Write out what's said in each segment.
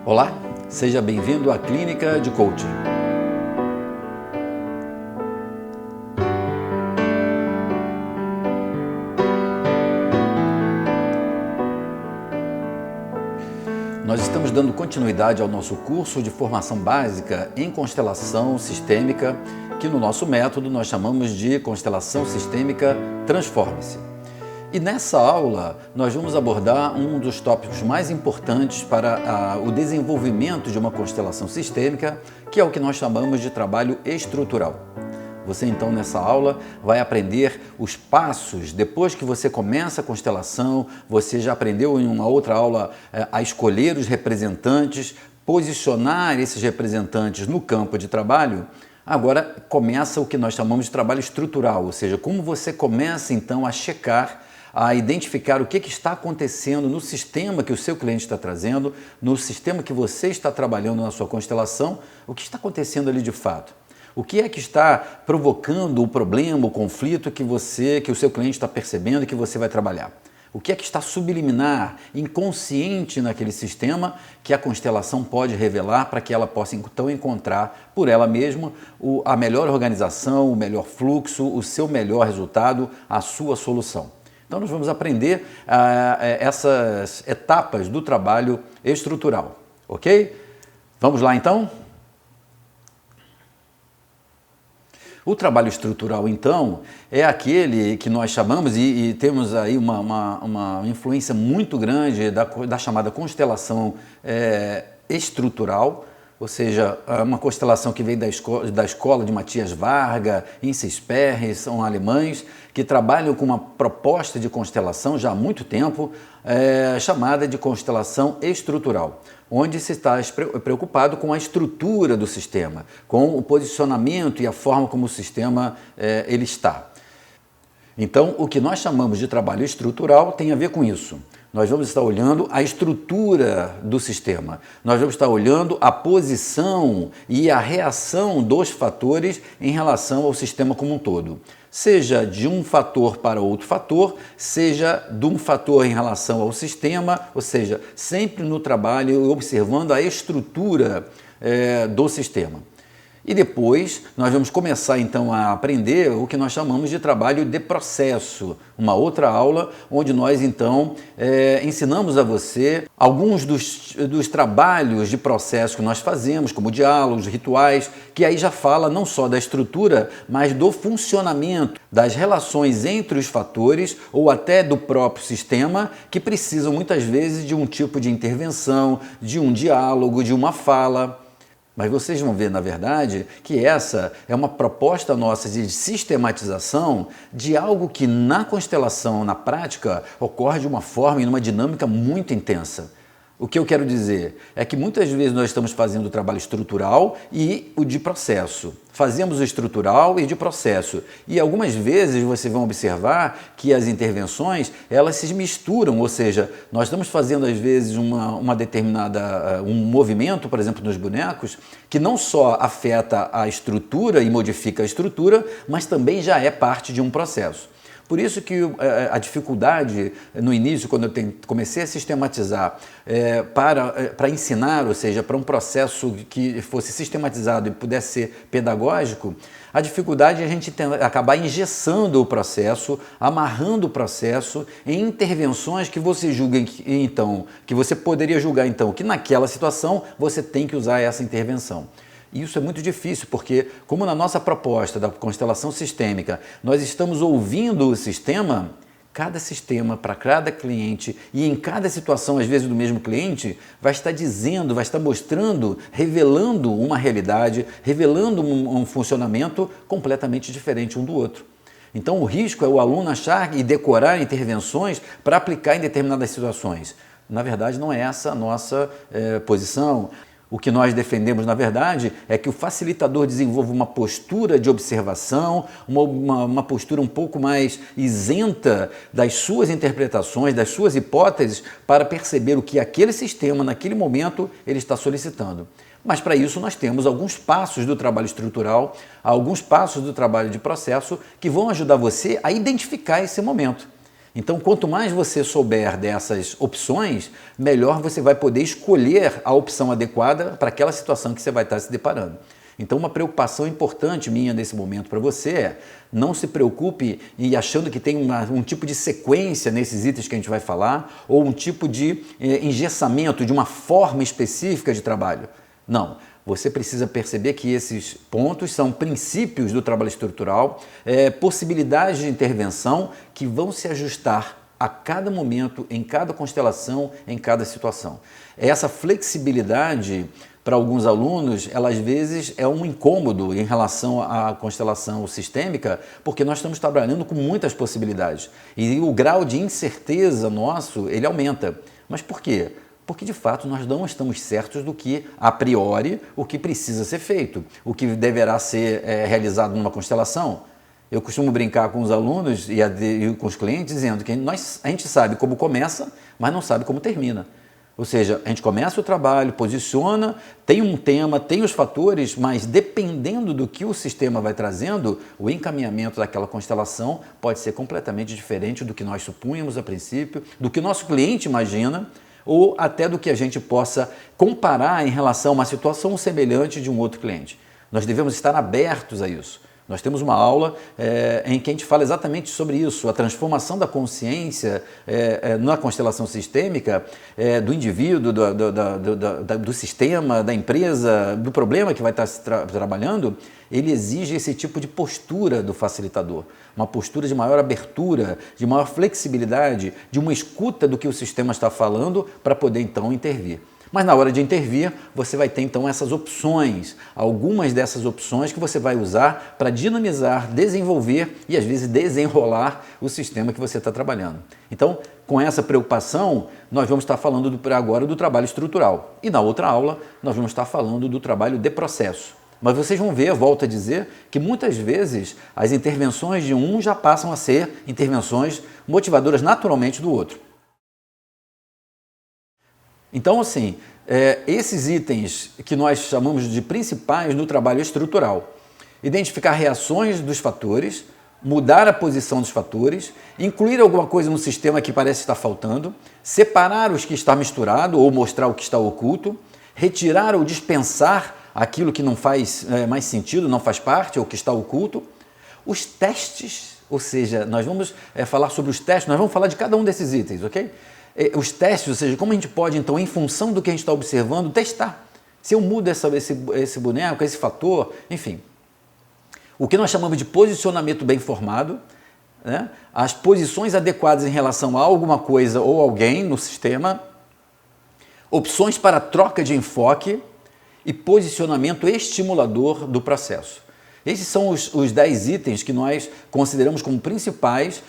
Olá, seja bem-vindo à Clínica de Coaching. Nós estamos dando continuidade ao nosso curso de formação básica em constelação sistêmica, que no nosso método nós chamamos de constelação sistêmica Transforme-se. E nessa aula nós vamos abordar um dos tópicos mais importantes para o desenvolvimento de uma constelação sistêmica, que é o que nós chamamos de trabalho estrutural. Você então nessa aula vai aprender os passos, depois que você começa a constelação, você já aprendeu em uma outra aula a escolher os representantes, posicionar esses representantes no campo de trabalho. Agora começa o que nós chamamos de trabalho estrutural, ou seja, como você começa então a checar, a identificar o que está acontecendo no sistema que o seu cliente está trazendo, no sistema que você está trabalhando na sua constelação, o que está acontecendo ali de fato. O que é que está provocando o problema, o conflito que o seu cliente está percebendo e que você vai trabalhar? O que é que está subliminar, inconsciente naquele sistema que a constelação pode revelar para que ela possa então encontrar por ela mesma a melhor organização, o melhor fluxo, o seu melhor resultado, a sua solução. Então nós vamos aprender essas etapas do trabalho estrutural, ok? Vamos lá então? O trabalho estrutural, então, é aquele que nós chamamos, e temos aí uma influência muito grande da chamada constelação estrutural, ou seja, uma constelação que vem da escola de Matthias Varga, Insis Perry, são alemães, que trabalham com uma proposta de constelação já há muito tempo, chamada de constelação estrutural, onde se está preocupado com a estrutura do sistema, com o posicionamento e a forma como o sistema ele está. Então, o que nós chamamos de trabalho estrutural tem a ver com isso. Nós vamos estar olhando a estrutura do sistema, nós vamos estar olhando a posição e a reação dos fatores em relação ao sistema como um todo. Seja de um fator para outro fator, seja de um fator em relação ao sistema, ou seja, sempre no trabalho observando a estrutura do sistema. E depois nós vamos começar então a aprender o que nós chamamos de trabalho de processo, uma outra aula onde nós então ensinamos a você alguns dos trabalhos de processo que nós fazemos, como diálogos, rituais, que aí já fala não só da estrutura, mas do funcionamento, das relações entre os fatores ou até do próprio sistema, que precisam muitas vezes de um tipo de intervenção, de um diálogo, de uma fala. Mas vocês vão ver, na verdade, que essa é uma proposta nossa de sistematização de algo que na constelação, na prática, ocorre de uma forma e numa dinâmica muito intensa. O que eu quero dizer é que muitas vezes nós estamos fazendo o trabalho estrutural e o de processo. Fazemos o estrutural e de processo. E algumas vezes vocês vão observar que as intervenções, elas se misturam, ou seja, nós estamos fazendo às vezes um movimento, por exemplo, nos bonecos, que não só afeta a estrutura e modifica a estrutura, mas também já é parte de um processo. Por isso que a dificuldade no início, quando eu comecei a sistematizar para ensinar, ou seja, para um processo que fosse sistematizado e pudesse ser pedagógico, a dificuldade é a gente acabar engessando o processo, amarrando o processo em intervenções que você julga então, que você poderia julgar então que naquela situação você tem que usar essa intervenção. E isso é muito difícil, porque como na nossa proposta da constelação sistêmica, nós estamos ouvindo o sistema, cada sistema para cada cliente e em cada situação, às vezes do mesmo cliente, vai estar dizendo, vai estar mostrando, revelando uma realidade, revelando um funcionamento completamente diferente um do outro. Então o risco é o aluno achar e decorar intervenções para aplicar em determinadas situações. Na verdade, não é essa a nossa posição. O que nós defendemos, na verdade, é que o facilitador desenvolva uma postura de observação, uma postura um pouco mais isenta das suas interpretações, das suas hipóteses, para perceber o que aquele sistema, naquele momento, ele está solicitando. Mas para isso nós temos alguns passos do trabalho estrutural, alguns passos do trabalho de processo que vão ajudar você a identificar esse momento. Então, quanto mais você souber dessas opções, melhor você vai poder escolher a opção adequada para aquela situação que você vai estar se deparando. Então, uma preocupação importante minha nesse momento para você é não se preocupe e achando que tem um tipo de sequência nesses itens que a gente vai falar ou um tipo de engessamento de uma forma específica de trabalho. Não. Você precisa perceber que esses pontos são princípios do trabalho estrutural, possibilidades de intervenção que vão se ajustar a cada momento, em cada constelação, em cada situação. Essa flexibilidade, para alguns alunos, ela às vezes é um incômodo em relação à constelação sistêmica, porque nós estamos trabalhando com muitas possibilidades. E o grau de incerteza nosso, ele aumenta. Mas por quê? Porque, de fato, nós não estamos certos do que, a priori, o que precisa ser feito, o que deverá ser realizado numa constelação. Eu costumo brincar com os alunos e com os clientes dizendo que a gente sabe como começa, mas não sabe como termina. Ou seja, a gente começa o trabalho, posiciona, tem um tema, tem os fatores, mas dependendo do que o sistema vai trazendo, o encaminhamento daquela constelação pode ser completamente diferente do que nós supunhamos a princípio, do que o nosso cliente imagina, ou até do que a gente possa comparar em relação a uma situação semelhante de um outro cliente. Nós devemos estar abertos a isso. Nós temos uma aula em que a gente fala exatamente sobre isso, a transformação da consciência na constelação sistêmica, do indivíduo, do sistema, da empresa, do problema que vai estar trabalhando, ele exige esse tipo de postura do facilitador, uma postura de maior abertura, de maior flexibilidade, de uma escuta do que o sistema está falando para poder então intervir. Mas na hora de intervir, você vai ter então essas opções, algumas dessas opções que você vai usar para dinamizar, desenvolver e às vezes desenrolar o sistema que você está trabalhando. Então, com essa preocupação, nós vamos estar falando agora do trabalho estrutural. E na outra aula, nós vamos estar falando do trabalho de processo. Mas vocês vão ver, volto a dizer, que muitas vezes as intervenções de um já passam a ser intervenções motivadoras naturalmente do outro. Então, assim, esses itens que nós chamamos de principais no trabalho estrutural, identificar reações dos fatores, mudar a posição dos fatores, incluir alguma coisa no sistema que parece estar faltando, separar os que está misturado ou mostrar o que está oculto, retirar ou dispensar aquilo que não faz mais sentido, não faz parte ou que está oculto, os testes, ou seja, nós vamos falar sobre os testes, nós vamos falar de cada um desses itens, ok? Os testes, ou seja, como a gente pode, então, em função do que a gente está observando, testar. Se eu mudo esse boneco, esse fator, enfim. O que nós chamamos de posicionamento bem formado, né? As posições adequadas em relação a alguma coisa ou alguém no sistema, opções para troca de enfoque e posicionamento estimulador do processo. Esses são os 10 itens que nós consideramos como principais,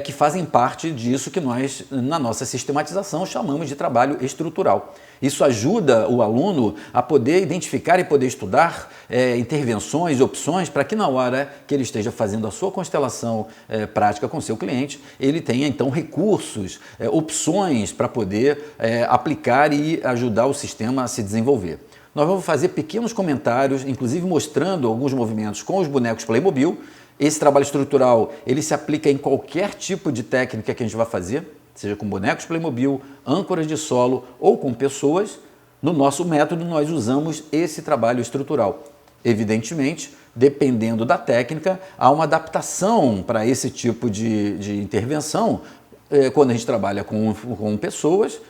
que fazem parte disso que nós, na nossa sistematização, chamamos de trabalho estrutural. Isso ajuda o aluno a poder identificar e poder estudar intervenções, opções, para que na hora que ele esteja fazendo a sua constelação prática com o seu cliente, ele tenha então recursos, opções para poder aplicar e ajudar o sistema a se desenvolver. Nós vamos fazer pequenos comentários, inclusive mostrando alguns movimentos com os bonecos Playmobil. Esse trabalho estrutural, ele se aplica em qualquer tipo de técnica que a gente vai fazer, seja com bonecos Playmobil, âncoras de solo ou com pessoas. No nosso método, nós usamos esse trabalho estrutural. Evidentemente, dependendo da técnica, há uma adaptação para esse tipo de intervenção quando a gente trabalha com pessoas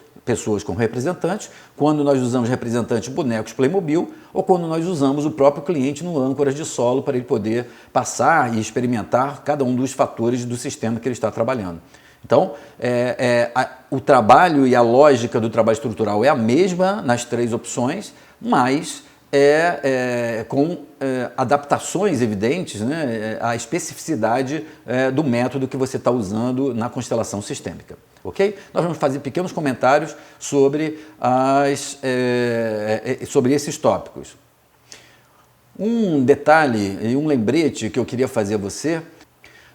com representantes, quando nós usamos representantes bonecos Playmobil ou quando nós usamos o próprio cliente no âncoras de solo para ele poder passar e experimentar cada um dos fatores do sistema que ele está trabalhando. Então, o trabalho e a lógica do trabalho estrutural é a mesma nas 3 opções, mas com adaptações evidentes, né, à especificidade do método que você está usando na constelação sistêmica. Ok? Nós vamos fazer pequenos comentários sobre esses tópicos. Um detalhe e um lembrete que eu queria fazer a você: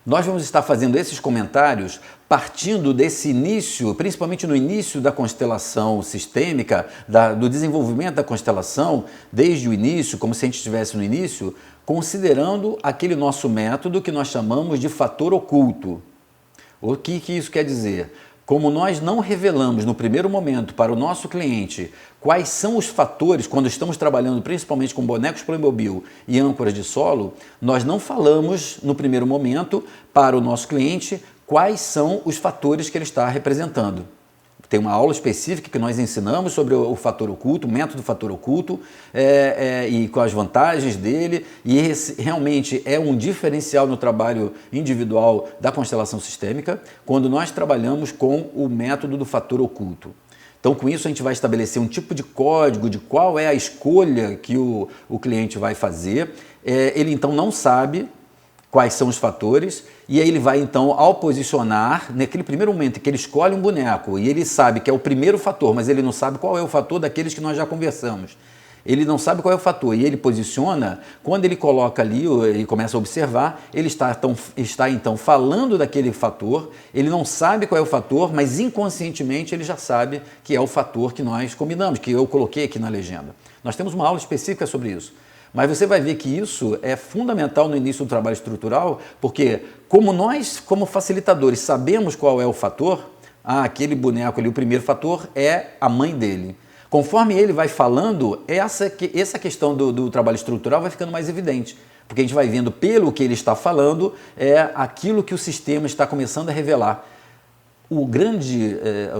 nós vamos estar fazendo esses comentários partindo desse início, principalmente no início da constelação sistêmica, do desenvolvimento da constelação, desde o início, como se a gente estivesse no início, considerando aquele nosso método que nós chamamos de fator oculto. O que isso quer dizer? Como nós não revelamos no primeiro momento para o nosso cliente quais são os fatores, quando estamos trabalhando principalmente com bonecos Playmobil e âncoras de solo, nós não falamos no primeiro momento para o nosso cliente quais são os fatores que ele está representando. Tem uma aula específica que nós ensinamos sobre o fator oculto, o método do fator oculto e com as vantagens dele, e esse realmente é um diferencial no trabalho individual da constelação sistêmica, quando nós trabalhamos com o método do fator oculto. Então, com isso, a gente vai estabelecer um tipo de código de qual é a escolha que o cliente vai fazer. Ele, então, não sabe quais são os fatores, e aí ele vai então, ao posicionar, naquele primeiro momento que ele escolhe um boneco e ele sabe que é o primeiro fator, mas ele não sabe qual é o fator daqueles que nós já conversamos. Ele não sabe qual é o fator e ele posiciona, quando ele coloca ali e começa a observar, ele está então falando daquele fator, ele não sabe qual é o fator, mas inconscientemente ele já sabe que é o fator que nós combinamos, que eu coloquei aqui na legenda. Nós temos uma aula específica sobre isso. Mas você vai ver que isso é fundamental no início do trabalho estrutural, porque como nós, como facilitadores, sabemos qual é o fator, aquele boneco ali, o primeiro fator é a mãe dele. Conforme ele vai falando, essa questão do trabalho estrutural vai ficando mais evidente, porque a gente vai vendo pelo que ele está falando, é aquilo que o sistema está começando a revelar.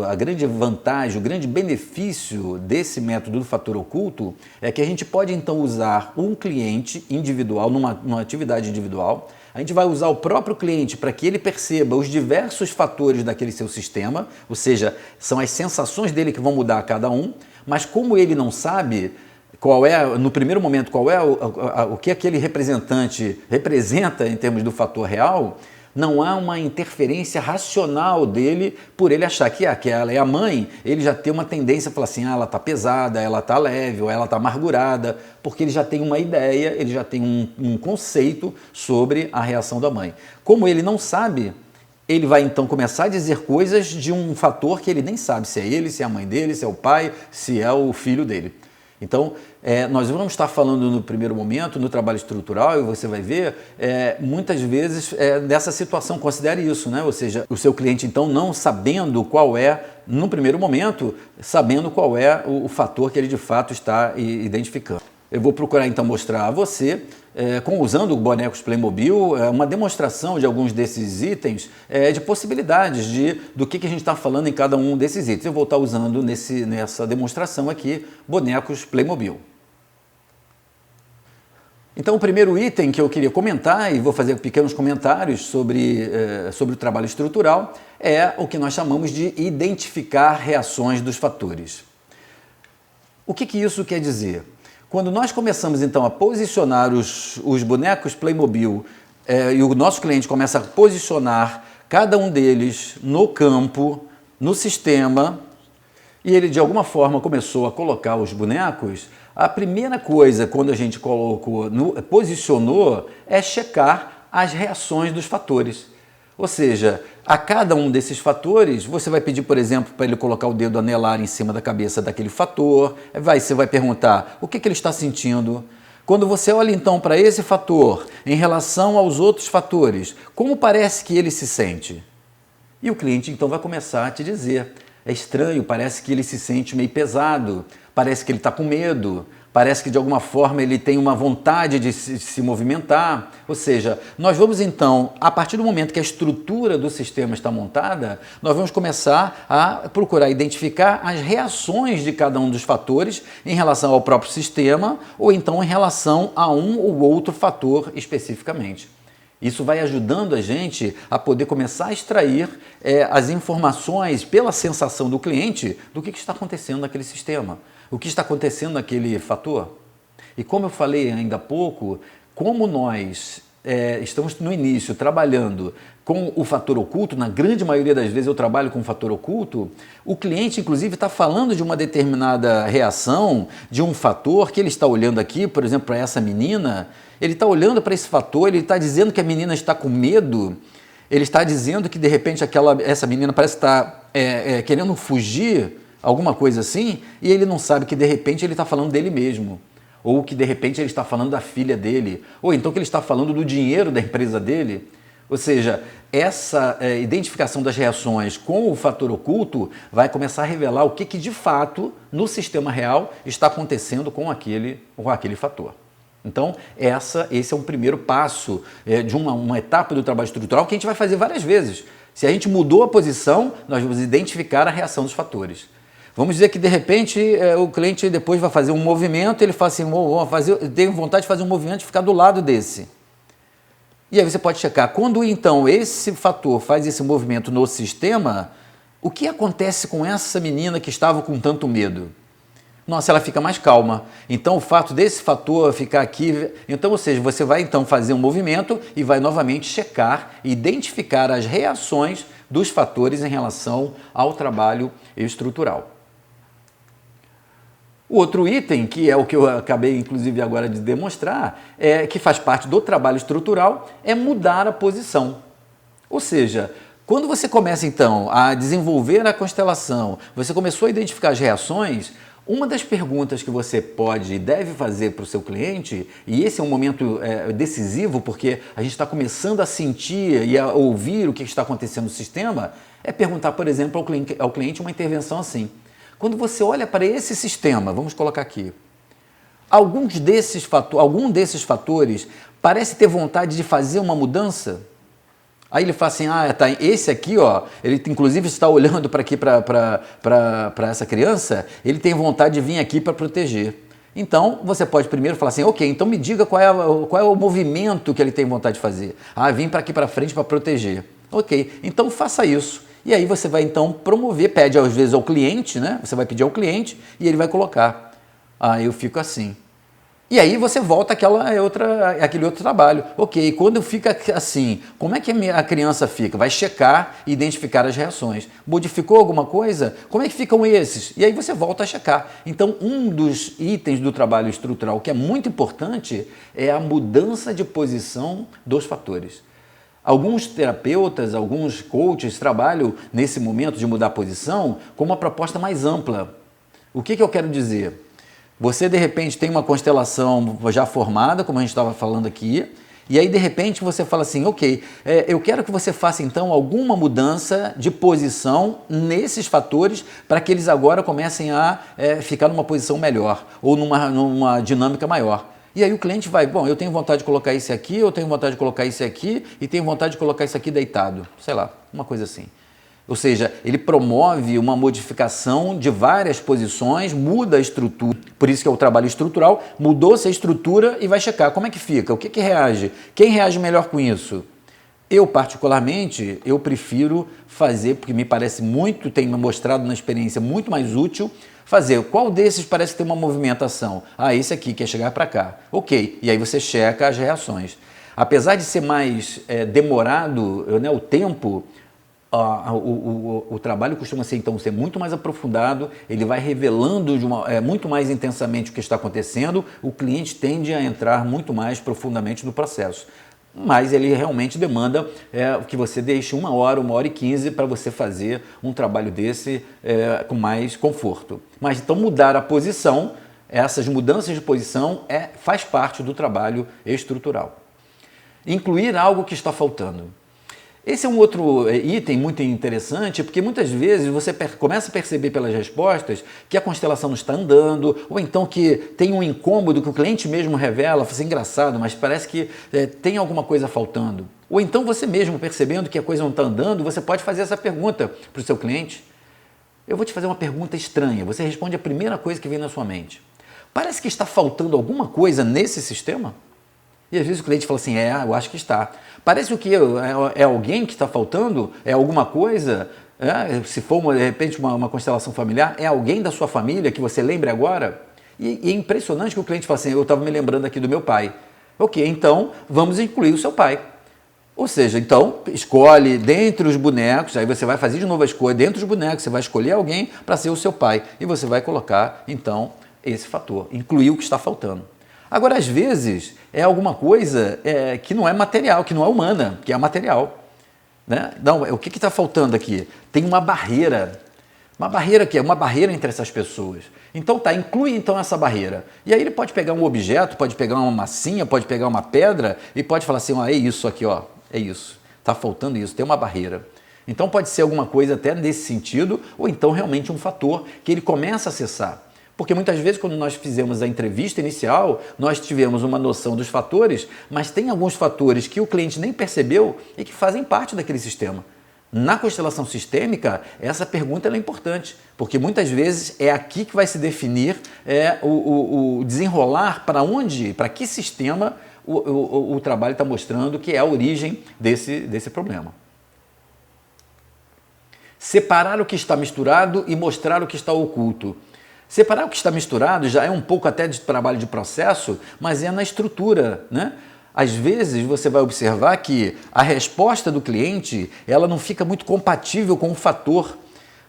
A grande vantagem, o grande benefício desse método do fator oculto é que a gente pode então usar um cliente individual, numa atividade individual, a gente vai usar o próprio cliente para que ele perceba os diversos fatores daquele seu sistema, ou seja, são as sensações dele que vão mudar a cada um, mas como ele não sabe qual é, no primeiro momento, qual é o que aquele representante representa em termos do fator real, não há uma interferência racional dele por ele achar que aquela é a mãe, ele já tem uma tendência a falar assim, ela está pesada, ela está leve, ou ela está amargurada, porque ele já tem uma ideia, ele já tem um conceito sobre a reação da mãe. Como ele não sabe, ele vai então começar a dizer coisas de um fator que ele nem sabe se é ele, se é a mãe dele, se é o pai, se é o filho dele. Então, nós vamos estar falando no primeiro momento, no trabalho estrutural, e você vai ver, muitas vezes, dessa situação, considere isso, né? Ou seja, o seu cliente, então, não sabendo qual é, no primeiro momento, sabendo qual é o fator que ele, de fato, está identificando. Eu vou procurar, então, mostrar a você, usando bonecos Playmobil, uma demonstração de alguns desses itens, de possibilidades do que a gente está falando em cada um desses itens. Eu vou estar usando nessa demonstração aqui, bonecos Playmobil. Então, o primeiro item que eu queria comentar, e vou fazer pequenos comentários sobre o trabalho estrutural, é o que nós chamamos de identificar reações dos fatores. O que isso quer dizer? Quando nós começamos, então, a posicionar os bonecos Playmobil e o nosso cliente começa a posicionar cada um deles no campo, no sistema, e ele, de alguma forma, começou a colocar os bonecos, a primeira coisa, quando a gente posicionou, é checar as reações dos fatores. Ou seja, a cada um desses fatores, você vai pedir, por exemplo, para ele colocar o dedo anelar em cima da cabeça daquele fator, você vai perguntar o que ele está sentindo. Quando você olha então para esse fator em relação aos outros fatores, como parece que ele se sente? E o cliente então vai começar a te dizer, é estranho, parece que ele se sente meio pesado, parece que ele está com medo, parece que de alguma forma ele tem uma vontade de se movimentar. Ou seja, nós vamos então, a partir do momento que a estrutura do sistema está montada, nós vamos começar a procurar identificar as reações de cada um dos fatores em relação ao próprio sistema ou então em relação a um ou outro fator especificamente. Isso vai ajudando a gente a poder começar a extrair as informações pela sensação do cliente do que está acontecendo naquele sistema, o que está acontecendo naquele fator. E como eu falei ainda há pouco, como nós estamos no início trabalhando com o fator oculto, na grande maioria das vezes eu trabalho com o fator oculto, o cliente inclusive está falando de uma determinada reação, de um fator que ele está olhando aqui, por exemplo, para essa menina, ele está olhando para esse fator, ele está dizendo que a menina está com medo, ele está dizendo que de repente essa menina parece estar querendo fugir, alguma coisa assim, e ele não sabe que de repente ele está falando dele mesmo. Ou que de repente ele está falando da filha dele, ou então que ele está falando do dinheiro da empresa dele. Ou seja, essa identificação das reações com o fator oculto vai começar a revelar o que de fato no sistema real está acontecendo com aquele fator. Então, esse é um primeiro passo de uma etapa do trabalho estrutural que a gente vai fazer várias vezes. Se a gente mudou a posição, nós vamos identificar a reação dos fatores. Vamos dizer que, de repente, o cliente depois vai fazer um movimento, ele fala assim, tenho vontade de fazer um movimento e ficar do lado desse. E aí você pode checar, quando então esse fator faz esse movimento no sistema, o que acontece com essa menina que estava com tanto medo? Nossa, ela fica mais calma. Então o fato desse fator ficar aqui, então, ou seja, você vai então fazer um movimento e vai novamente checar, identificar as reações dos fatores em relação ao trabalho estrutural. O outro item, que é o que eu acabei inclusive agora de demonstrar, que faz parte do trabalho estrutural, é mudar a posição. Ou seja, quando você começa então a desenvolver a constelação, você começou a identificar as reações, uma das perguntas que você pode e deve fazer para o seu cliente, e esse é um momento decisivo porque a gente está começando a sentir e a ouvir o que está acontecendo no sistema, é perguntar, por exemplo, ao cliente uma intervenção assim. Quando você olha para esse sistema, vamos colocar aqui, algum desses fatores parece ter vontade de fazer uma mudança? Aí ele fala assim, tá, esse aqui, ó, ele inclusive está olhando para aqui, para essa criança, ele tem vontade de vir aqui para proteger. Então, você pode primeiro falar assim, ok, então me diga qual é o movimento que ele tem vontade de fazer. Vim para aqui para frente para proteger. Ok, então faça isso. E aí você vai então promover, pede às vezes ao cliente, né? Você vai pedir ao cliente e ele vai colocar. Eu fico assim. E aí você volta àquele outro trabalho. Ok, quando fica assim, como é que a criança fica? Vai checar e identificar as reações. Modificou alguma coisa? Como é que ficam esses? E aí você volta a checar. Então, um dos itens do trabalho estrutural que é muito importante é a mudança de posição dos fatores. Alguns terapeutas, alguns coaches trabalham nesse momento de mudar a posição com uma proposta mais ampla. O que eu quero dizer? Você, de repente, tem uma constelação já formada, como a gente estava falando aqui, e aí, de repente, você fala assim, ok, eu quero que você faça, então, alguma mudança de posição nesses fatores para que eles agora comecem a ficar numa posição melhor ou numa dinâmica maior. E aí o cliente vai, bom, eu tenho vontade de colocar esse aqui, eu tenho vontade de colocar esse aqui e tenho vontade de colocar esse aqui deitado. Sei lá, uma coisa assim. Ou seja, ele promove uma modificação de várias posições, muda a estrutura. Por isso que é o trabalho estrutural, mudou-se a estrutura e vai checar como é que fica, o que reage, quem reage melhor com isso. Eu, particularmente, eu prefiro fazer, porque me parece muito, tem me mostrado na experiência muito mais útil, fazer qual desses parece ter uma movimentação. Esse aqui quer chegar para cá. Ok, e aí você checa as reações. Apesar de ser mais demorado, né, o tempo, o trabalho costuma ser, então, ser muito mais aprofundado, ele vai revelando muito mais intensamente o que está acontecendo, o cliente tende a entrar muito mais profundamente no processo. Mas ele realmente demanda que você deixe 1 hora, 1h15 para você fazer um trabalho desse com mais conforto. Mas então mudar a posição, essas mudanças de posição faz parte do trabalho estrutural. Incluir algo que está faltando. Esse é um outro item muito interessante, porque muitas vezes você começa a perceber pelas respostas que a constelação não está andando, ou então que tem um incômodo que o cliente mesmo revela, assim, engraçado, mas parece que tem alguma coisa faltando. Ou então você mesmo percebendo que a coisa não está andando, você pode fazer essa pergunta para o seu cliente. Eu vou te fazer uma pergunta estranha, você responde a primeira coisa que vem na sua mente. Parece que está faltando alguma coisa nesse sistema? E às vezes o cliente fala assim, eu acho que está. Parece o que? É alguém que está faltando? É alguma coisa? Se for, de repente, uma constelação familiar, é alguém da sua família que você lembre agora? E é impressionante que o cliente fala assim, eu estava me lembrando aqui do meu pai. Ok, então vamos incluir o seu pai. Ou seja, então escolhe dentre os bonecos, aí você vai fazer de novo a escolha, dentro dos bonecos você vai escolher alguém para ser o seu pai. E você vai colocar, então, esse fator, incluir o que está faltando. Agora, às vezes, é alguma coisa que não é material, que não é humana, que é material. Né? Não, o que está faltando aqui? Tem uma barreira. Uma barreira que é uma barreira entre essas pessoas. Então inclui então essa barreira. E aí ele pode pegar um objeto, pode pegar uma massinha, pode pegar uma pedra e pode falar assim, é isso aqui, é isso. Está faltando isso, tem uma barreira. Então pode ser alguma coisa até nesse sentido, ou então realmente um fator que ele começa a acessar. Porque muitas vezes quando nós fizemos a entrevista inicial, nós tivemos uma noção dos fatores, mas tem alguns fatores que o cliente nem percebeu e que fazem parte daquele sistema. Na constelação sistêmica, essa pergunta é importante, porque muitas vezes é aqui que vai se definir o desenrolar para onde, para que sistema o trabalho está mostrando que é a origem desse problema. Separar o que está misturado e mostrar o que está oculto. Separar o que está misturado já é um pouco até de trabalho de processo, mas é na estrutura, né? Às vezes você vai observar que a resposta do cliente ela não fica muito compatível com o fator.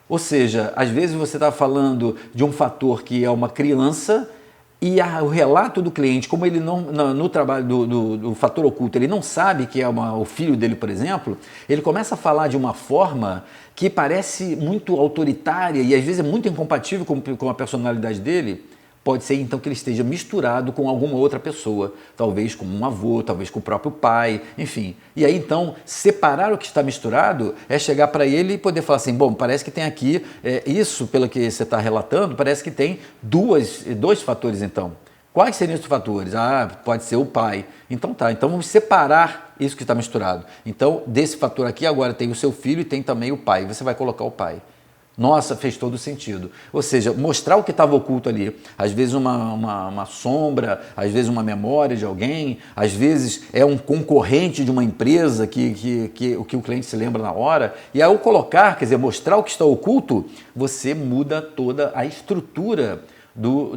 Ou seja, às vezes você está falando de um fator que é uma criança e o relato do cliente, como ele não, no trabalho do fator oculto, ele não sabe que é o filho dele, por exemplo, ele começa a falar de uma forma que parece muito autoritária e às vezes é muito incompatível com a personalidade dele. Pode ser então que ele esteja misturado com alguma outra pessoa, talvez com um avô, talvez com o próprio pai, enfim. E aí então, separar o que está misturado é chegar para ele e poder falar assim, bom, parece que tem aqui, isso pelo que você está relatando, parece que tem dois fatores então. Quais seriam esses fatores? Ah, pode ser o pai. Então tá, então vamos separar isso que está misturado. Então, desse fator aqui agora tem o seu filho e tem também o pai, você vai colocar o pai. Nossa, fez todo sentido. Ou seja, mostrar o que estava oculto ali. Às vezes uma sombra, às vezes uma memória de alguém, às vezes é um concorrente de uma empresa que o cliente se lembra na hora. E ao colocar, quer dizer, mostrar o que está oculto, você muda toda a estrutura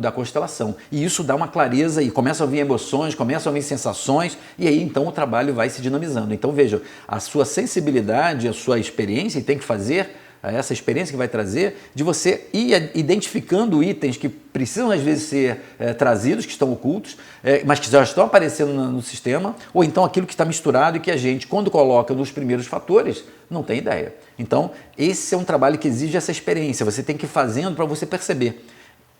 da constelação. E isso dá uma clareza e começam a vir emoções, começam a vir sensações e aí então o trabalho vai se dinamizando. Então veja, a sua sensibilidade, a sua experiência tem que fazer essa experiência que vai trazer, de você ir identificando itens que precisam às vezes ser trazidos, que estão ocultos, mas que já estão aparecendo no sistema, ou então aquilo que está misturado e que a gente, quando coloca nos primeiros fatores, não tem ideia. Então, esse é um trabalho que exige essa experiência, você tem que ir fazendo para você perceber.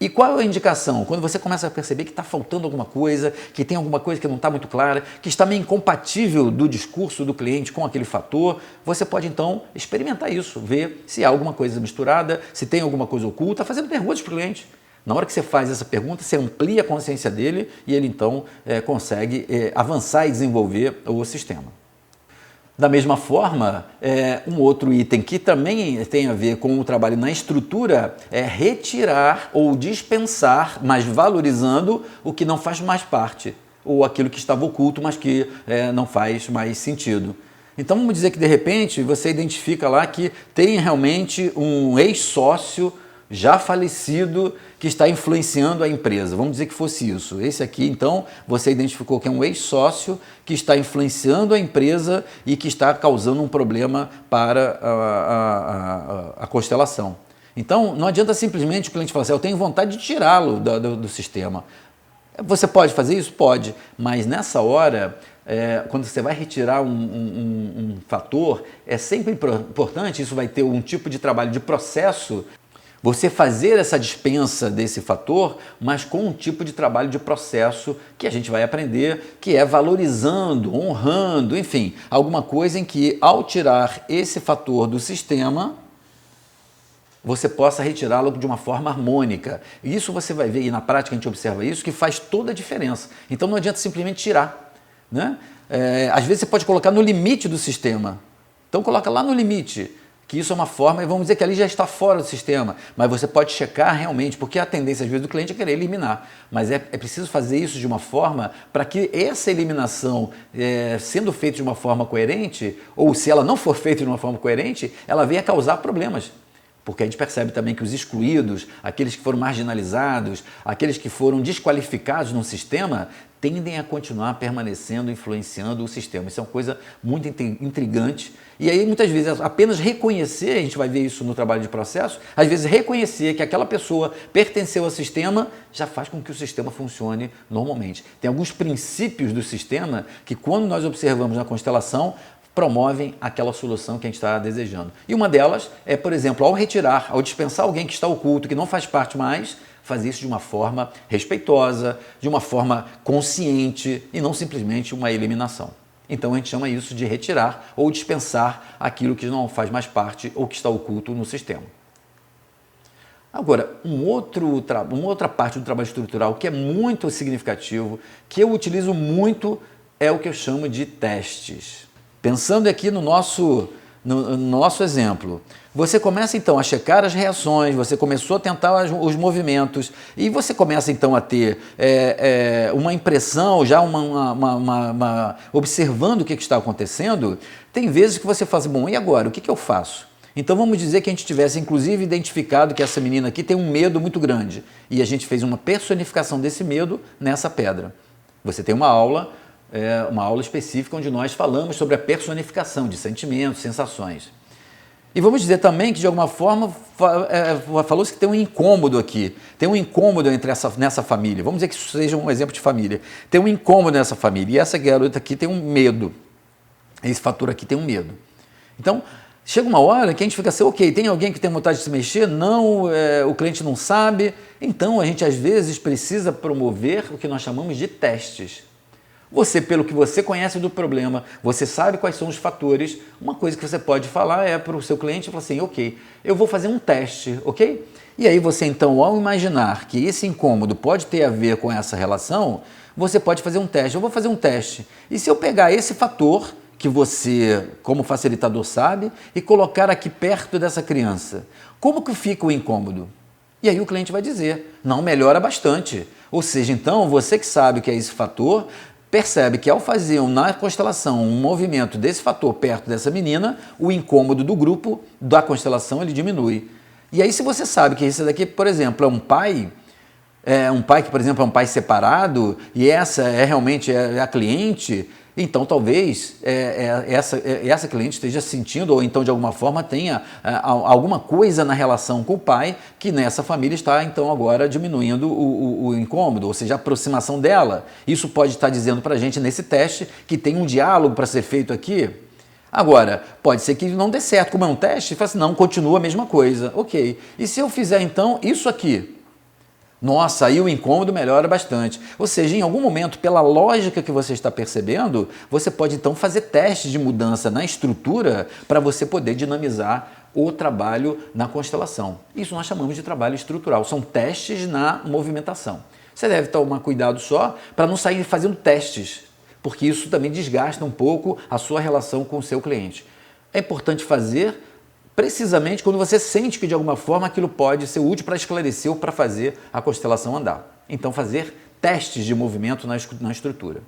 E qual é a indicação? Quando você começa a perceber que está faltando alguma coisa, que tem alguma coisa que não está muito clara, que está meio incompatível do discurso do cliente com aquele fator, você pode então experimentar isso, ver se há alguma coisa misturada, se tem alguma coisa oculta, fazendo perguntas para o cliente. Na hora que você faz essa pergunta, você amplia a consciência dele e ele então consegue avançar e desenvolver o sistema. Da mesma forma, um outro item que também tem a ver com o trabalho na estrutura é retirar ou dispensar, mas valorizando o que não faz mais parte, ou aquilo que estava oculto, mas que não faz mais sentido. Então vamos dizer que de repente você identifica lá que tem realmente um ex-sócio já falecido que está influenciando a empresa. Vamos dizer que fosse isso. Esse aqui, então, você identificou que é um ex-sócio que está influenciando a empresa e que está causando um problema para a constelação. Então, não adianta simplesmente o cliente falar assim, eu tenho vontade de tirá-lo do sistema. Você pode fazer isso? Pode, mas nessa hora, quando você vai retirar um fator, é sempre importante, isso vai ter um tipo de trabalho de processo, você fazer essa dispensa desse fator, mas com um tipo de trabalho de processo que a gente vai aprender, que é valorizando, honrando, enfim, alguma coisa em que ao tirar esse fator do sistema, você possa retirá-lo de uma forma harmônica. E isso você vai ver, e na prática a gente observa isso, que faz toda a diferença. Então não adianta simplesmente tirar, né? Às vezes você pode colocar no limite do sistema. Então coloca lá no limite, que isso é uma forma, e vamos dizer que ali já está fora do sistema, mas você pode checar realmente, porque a tendência às vezes do cliente é querer eliminar, mas é preciso fazer isso de uma forma para que essa eliminação, sendo feita de uma forma coerente, ou se ela não for feita de uma forma coerente, ela venha causar problemas. Porque a gente percebe também que os excluídos, aqueles que foram marginalizados, aqueles que foram desqualificados no sistema, tendem a continuar permanecendo, influenciando o sistema. Isso é uma coisa muito intrigante. E aí, muitas vezes, apenas reconhecer, a gente vai ver isso no trabalho de processo, às vezes reconhecer que aquela pessoa pertenceu ao sistema já faz com que o sistema funcione normalmente. Tem alguns princípios do sistema que, quando nós observamos na constelação, promovem aquela solução que a gente está desejando. E uma delas é, por exemplo, ao retirar, ao dispensar alguém que está oculto, que não faz parte mais, fazer isso de uma forma respeitosa, de uma forma consciente e não simplesmente uma eliminação. Então a gente chama isso de retirar ou dispensar aquilo que não faz mais parte ou que está oculto no sistema. Agora, uma outra parte do trabalho estrutural que é muito significativo, que eu utilizo muito, é o que eu chamo de testes. Pensando aqui no nosso exemplo, você começa então a checar as reações, você começou a tentar os movimentos e você começa então a ter uma impressão, já observando o que está acontecendo. Tem vezes que você fala assim, bom, e agora? O que eu faço? Então vamos dizer que a gente tivesse inclusive identificado que essa menina aqui tem um medo muito grande e a gente fez uma personificação desse medo nessa pedra. Você tem uma aula específica onde nós falamos sobre a personificação de sentimentos, sensações. E vamos dizer também que de alguma forma falou-se que tem um incômodo aqui, tem um incômodo nessa família. Vamos dizer que isso seja um exemplo de família. Tem um incômodo nessa família e essa garota aqui tem um medo. Esse fator aqui tem um medo. Então, chega uma hora que a gente fica assim, ok, tem alguém que tem vontade de se mexer? Não, o cliente não sabe. Então, a gente às vezes precisa promover o que nós chamamos de testes. Você, pelo que você conhece do problema, você sabe quais são os fatores, uma coisa que você pode falar para o seu cliente, falar assim, ok, eu vou fazer um teste, ok? E aí você então, ao imaginar que esse incômodo pode ter a ver com essa relação, você pode fazer um teste. Eu vou fazer um teste. E se eu pegar esse fator que você, como facilitador, sabe, e colocar aqui perto dessa criança, como que fica o incômodo? E aí o cliente vai dizer, não, melhora bastante. Ou seja, então, você que sabe o que é esse fator, percebe que ao fazer na constelação um movimento desse fator perto dessa menina, o incômodo do grupo, da constelação, ele diminui. E aí se você sabe que esse daqui, por exemplo, é um pai que, por exemplo, é um pai separado, e essa realmente a cliente, então talvez essa cliente esteja sentindo, ou então de alguma forma tenha alguma coisa na relação com o pai, que nessa família está então agora diminuindo o incômodo, ou seja, a aproximação dela. Isso pode estar dizendo para a gente nesse teste que tem um diálogo para ser feito aqui. Agora, pode ser que não dê certo, como é um teste, fala assim, não, continua a mesma coisa. Ok, e se eu fizer então isso aqui? Nossa, aí o incômodo melhora bastante. Ou seja, em algum momento, pela lógica que você está percebendo, você pode então fazer testes de mudança na estrutura para você poder dinamizar o trabalho na constelação. Isso nós chamamos de trabalho estrutural, são testes na movimentação. Você deve tomar cuidado só para não sair fazendo testes, porque isso também desgasta um pouco a sua relação com o seu cliente. É importante fazer precisamente quando você sente que de alguma forma aquilo pode ser útil para esclarecer ou para fazer a constelação andar. Então fazer testes de movimento na estrutura.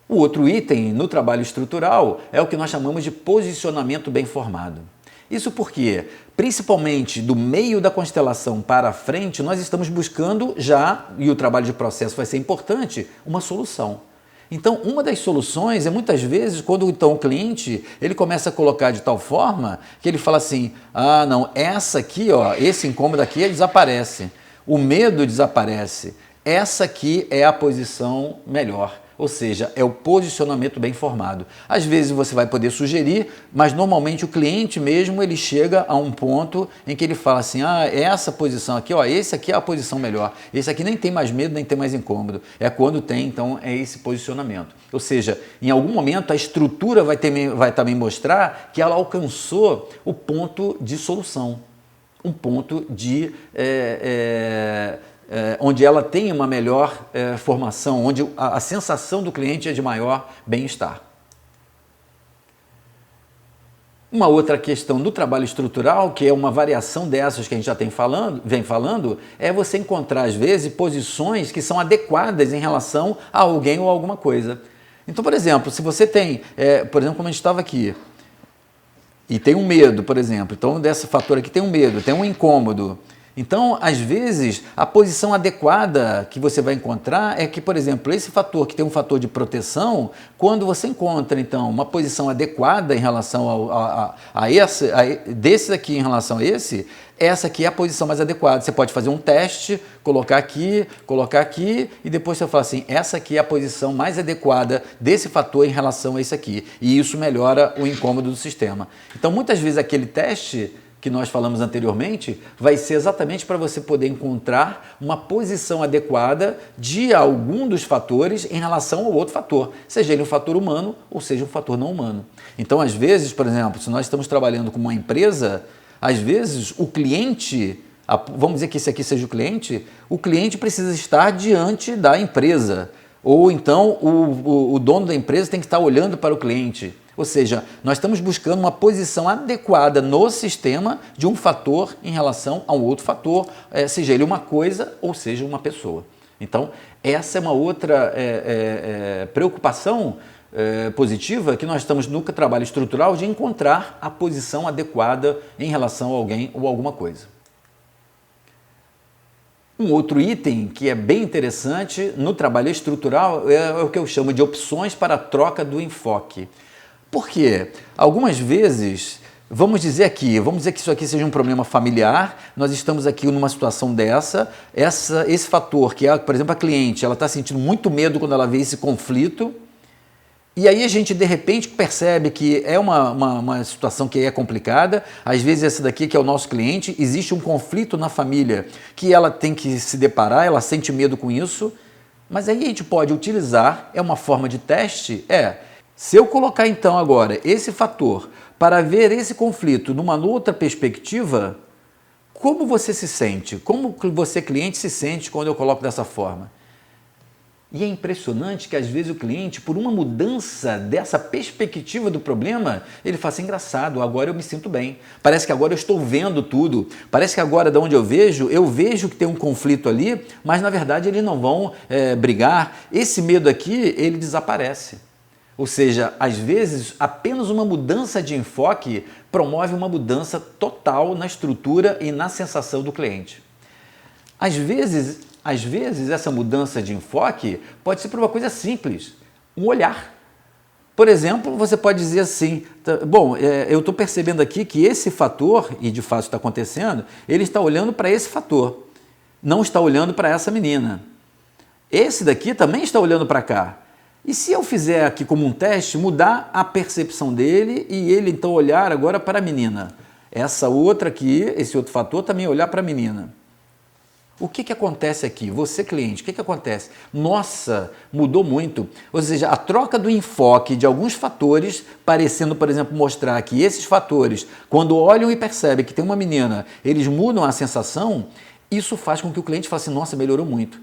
O outro item no trabalho estrutural é o que nós chamamos de posicionamento bem formado. Isso porque, principalmente do meio da constelação para a frente, nós estamos buscando já, e o trabalho de processo vai ser importante, uma solução. Então, uma das soluções é muitas vezes quando então o cliente ele começa a colocar de tal forma que ele fala assim, ah não, essa aqui, ó, esse incômodo aqui ele desaparece, o medo desaparece, essa aqui é a posição melhor. Ou seja, é o posicionamento bem formado. Às vezes você vai poder sugerir, mas normalmente o cliente mesmo ele chega a um ponto em que ele fala assim, ah, essa posição aqui, ó, esse aqui é a posição melhor, esse aqui nem tem mais medo, nem tem mais incômodo. É quando tem, então, é esse posicionamento. Ou seja, em algum momento a estrutura vai também mostrar que ela alcançou o ponto de solução, um ponto de... onde ela tem uma melhor formação, onde a sensação do cliente é de maior bem-estar. Uma outra questão do trabalho estrutural, que é uma variação dessas que a gente já vem falando, é você encontrar, às vezes, posições que são adequadas em relação a alguém ou alguma coisa. Então, por exemplo, se você tem, por exemplo, como a gente estava aqui, e tem um medo, por exemplo, então desse fator aqui tem um medo, tem um incômodo. Então, às vezes, a posição adequada que você vai encontrar é que, por exemplo, esse fator que tem um fator de proteção, quando você encontra, então, uma posição adequada em relação desse aqui em relação a esse, essa aqui é a posição mais adequada. Você pode fazer um teste, colocar aqui, e depois você fala assim, essa aqui é a posição mais adequada desse fator em relação a esse aqui. E isso melhora o incômodo do sistema. Então, muitas vezes, aquele teste que nós falamos anteriormente, vai ser exatamente para você poder encontrar uma posição adequada de algum dos fatores em relação ao outro fator, seja ele um fator humano ou seja um fator não humano. Então, às vezes, por exemplo, se nós estamos trabalhando com uma empresa, às vezes o cliente, vamos dizer que esse aqui seja o cliente precisa estar diante da empresa, ou então o dono da empresa tem que estar olhando para o cliente. Ou seja, nós estamos buscando uma posição adequada no sistema de um fator em relação a um outro fator, seja ele uma coisa ou seja uma pessoa. Então, essa é uma outra preocupação positiva que nós estamos no trabalho estrutural de encontrar a posição adequada em relação a alguém ou alguma coisa. Um outro item que é bem interessante no trabalho estrutural é o que eu chamo de opções para a troca do enfoque. Por quê? Algumas vezes, vamos dizer que isso aqui seja um problema familiar, nós estamos aqui numa situação esse fator que é, por exemplo, a cliente, ela está sentindo muito medo quando ela vê esse conflito, e aí a gente de repente percebe que é uma situação que é complicada, às vezes essa daqui que é o nosso cliente, existe um conflito na família que ela tem que se deparar, ela sente medo com isso, mas aí a gente pode utilizar, é uma forma de teste, se eu colocar então agora esse fator para ver esse conflito numa outra perspectiva, como você se sente? Como você, cliente, se sente quando eu coloco dessa forma? E é impressionante que às vezes o cliente, por uma mudança dessa perspectiva do problema, ele fala assim, engraçado, agora eu me sinto bem. Parece que agora eu estou vendo tudo. Parece que agora de onde eu vejo que tem um conflito ali, mas na verdade eles não vão brigar. Esse medo aqui, ele desaparece. Ou seja, às vezes apenas uma mudança de enfoque promove uma mudança total na estrutura e na sensação do cliente. Às vezes essa mudança de enfoque pode ser por uma coisa simples, um olhar. Por exemplo, você pode dizer assim, bom, eu estou percebendo aqui que esse fator, e de fato está acontecendo, ele está olhando para esse fator, não está olhando para essa menina. Esse daqui também está olhando para cá. E se eu fizer aqui como um teste, mudar a percepção dele e ele então olhar agora para a menina? Essa outra aqui, esse outro fator também olhar para a menina. O que acontece aqui? Você, cliente, o que acontece? Nossa, mudou muito. Ou seja, a troca do enfoque de alguns fatores, parecendo, por exemplo, mostrar que esses fatores, quando olham e percebem que tem uma menina, eles mudam a sensação, isso faz com que o cliente fale assim, nossa, melhorou muito.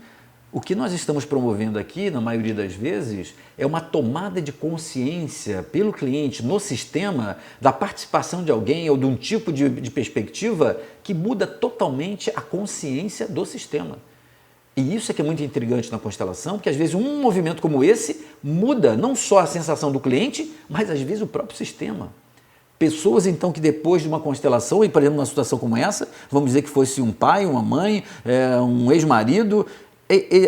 O que nós estamos promovendo aqui, na maioria das vezes, é uma tomada de consciência pelo cliente no sistema da participação de alguém ou de um tipo de perspectiva que muda totalmente a consciência do sistema. E isso é que é muito intrigante na constelação, porque às vezes um movimento como esse muda não só a sensação do cliente, mas às vezes o próprio sistema. Pessoas, então, que depois de uma constelação, e por exemplo, numa situação como essa, vamos dizer que fosse um pai, uma mãe, um ex-marido,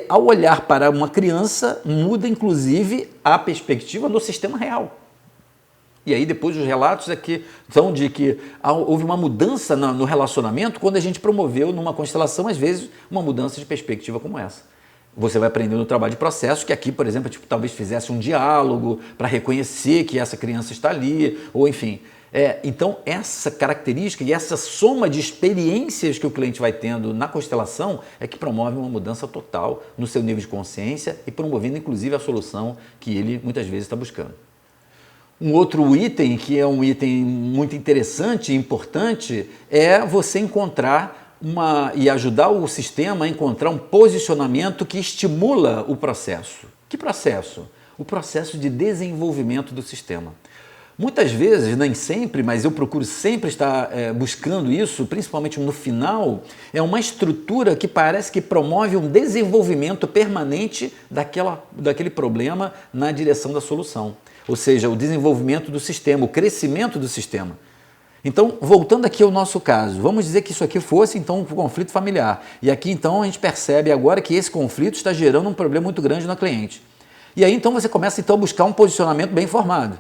ao olhar para uma criança, muda inclusive a perspectiva do sistema real. E aí depois os relatos aqui são de que houve uma mudança no relacionamento quando a gente promoveu numa constelação, às vezes, uma mudança de perspectiva como essa. Você vai aprender no trabalho de processo que aqui, por exemplo, talvez fizesse um diálogo para reconhecer que essa criança está ali, ou enfim. Então, essa característica e essa soma de experiências que o cliente vai tendo na constelação é que promove uma mudança total no seu nível de consciência e promovendo, inclusive, a solução que ele muitas vezes está buscando. Um outro item, que é um item muito interessante e importante, é você encontrar e ajudar o sistema a encontrar um posicionamento que estimula o processo. Que processo? O processo de desenvolvimento do sistema. Muitas vezes, nem sempre, mas eu procuro sempre estar buscando isso, principalmente no final, é uma estrutura que parece que promove um desenvolvimento permanente daquele problema na direção da solução. Ou seja, o desenvolvimento do sistema, o crescimento do sistema. Então, voltando aqui ao nosso caso, vamos dizer que isso aqui fosse então um conflito familiar. E aqui então a gente percebe agora que esse conflito está gerando um problema muito grande na cliente. E aí então você começa então a buscar um posicionamento bem formado.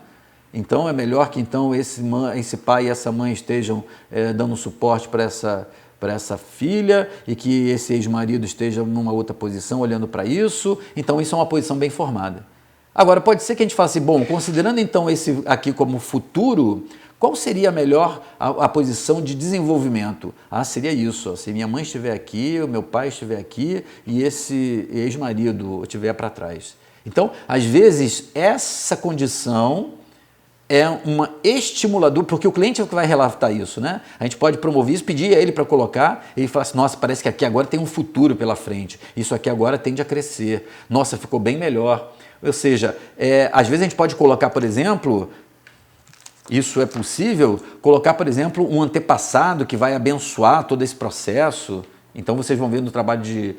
Então é melhor que então esse pai e essa mãe estejam dando suporte para essa filha e que esse ex-marido esteja numa outra posição olhando para isso. Então isso é uma posição bem formada. Agora, pode ser que a gente fale assim, bom, considerando então esse aqui como futuro, qual seria a melhor a posição de desenvolvimento? Ah, seria isso, ó, se minha mãe estiver aqui, o meu pai estiver aqui e esse ex-marido estiver para trás. Então, às vezes, essa condição é uma estimuladora, porque o cliente é o que vai relatar isso, né? A gente pode promover isso, pedir a ele para colocar, e ele fala assim, nossa, parece que aqui agora tem um futuro pela frente, isso aqui agora tende a crescer, nossa, ficou bem melhor. Ou seja, às vezes a gente pode colocar, por exemplo, isso é possível, colocar, por exemplo, um antepassado que vai abençoar todo esse processo. Então vocês vão ver no trabalho de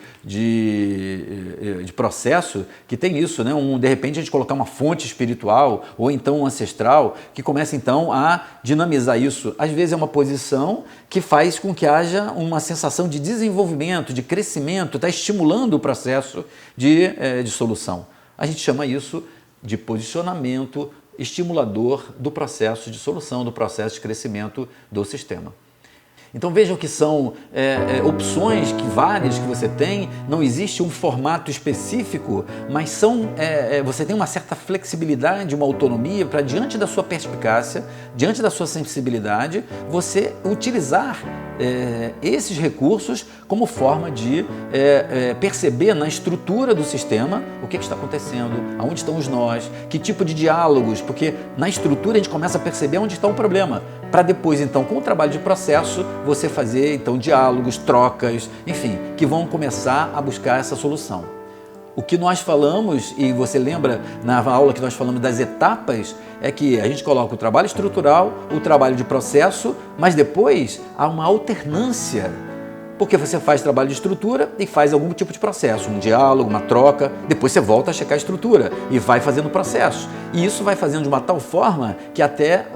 processo que tem isso, né? De repente a gente colocar uma fonte espiritual ou então um ancestral que começa então a dinamizar isso. Às vezes é uma posição que faz com que haja uma sensação de desenvolvimento, de crescimento, está estimulando o processo de solução. A gente chama isso de posicionamento estimulador do processo de solução, do processo de crescimento do sistema. Então vejam que são opções várias que você tem, não existe um formato específico, mas você tem uma certa flexibilidade, uma autonomia para, diante da sua perspicácia, diante da sua sensibilidade, você utilizar esses recursos como forma de perceber na estrutura do sistema o que está acontecendo, aonde estão os nós, que tipo de diálogos, porque na estrutura a gente começa a perceber onde está o problema, para depois então com o trabalho de processo você fazer então diálogos, trocas, enfim, que vão começar a buscar essa solução. O que nós falamos, e você lembra na aula que nós falamos das etapas, é que a gente coloca o trabalho estrutural, o trabalho de processo, mas depois há uma alternância, porque você faz trabalho de estrutura e faz algum tipo de processo, um diálogo, uma troca, depois você volta a checar a estrutura e vai fazendo o processo. E isso vai fazendo de uma tal forma que até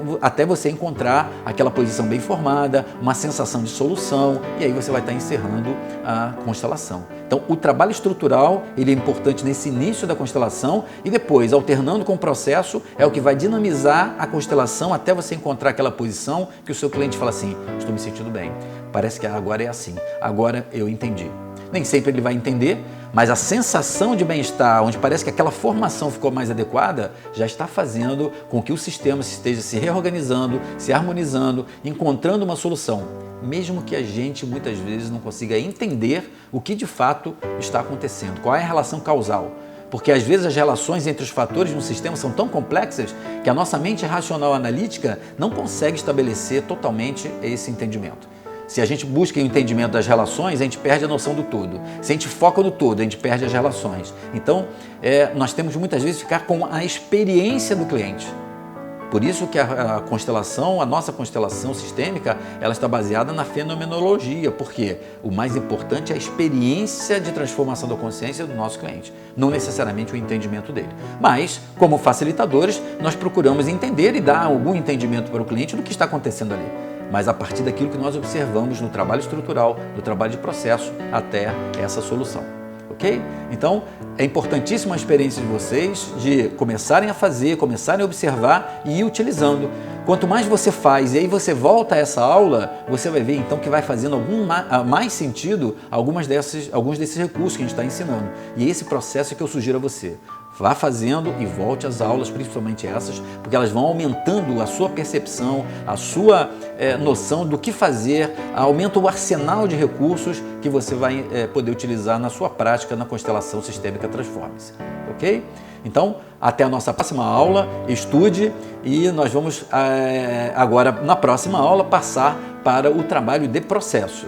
você encontrar aquela posição bem formada, uma sensação de solução, e aí você vai estar encerrando a constelação. Então, o trabalho estrutural ele é importante nesse início da constelação e depois, alternando com o processo, é o que vai dinamizar a constelação até você encontrar aquela posição que o seu cliente fala assim, estou me sentindo bem, parece que agora é assim, agora eu entendi. Nem sempre ele vai entender, mas a sensação de bem-estar, onde parece que aquela formação ficou mais adequada, já está fazendo com que o sistema esteja se reorganizando, se harmonizando, encontrando uma solução, mesmo que a gente muitas vezes não consiga entender o que de fato está acontecendo, qual é a relação causal. Porque às vezes as relações entre os fatores de um sistema são tão complexas que a nossa mente racional analítica não consegue estabelecer totalmente esse entendimento. Se a gente busca o entendimento das relações, a gente perde a noção do todo. Se a gente foca no todo, a gente perde as relações. Então, nós temos muitas vezes que ficar com a experiência do cliente. Por isso que a constelação, a nossa constelação sistêmica, ela está baseada na fenomenologia, porque o mais importante é a experiência de transformação da consciência do nosso cliente, não necessariamente o entendimento dele. Mas, como facilitadores, nós procuramos entender e dar algum entendimento para o cliente do que está acontecendo ali, mas a partir daquilo que nós observamos no trabalho estrutural, no trabalho de processo, até essa solução. Ok? Então, é importantíssima a experiência de vocês de começarem a fazer, começarem a observar e ir utilizando. Quanto mais você faz e aí você volta a essa aula, você vai ver então que vai fazendo mais sentido alguns desses recursos que a gente está ensinando. E esse processo é que eu sugiro a você. Vá fazendo e volte às aulas, principalmente essas, porque elas vão aumentando a sua percepção, a sua noção do que fazer, aumenta o arsenal de recursos que você vai poder utilizar na sua prática na constelação sistêmica Transforme-se. Ok? Então, até a nossa próxima aula, estude e nós vamos agora, na próxima aula, passar para o trabalho de processo.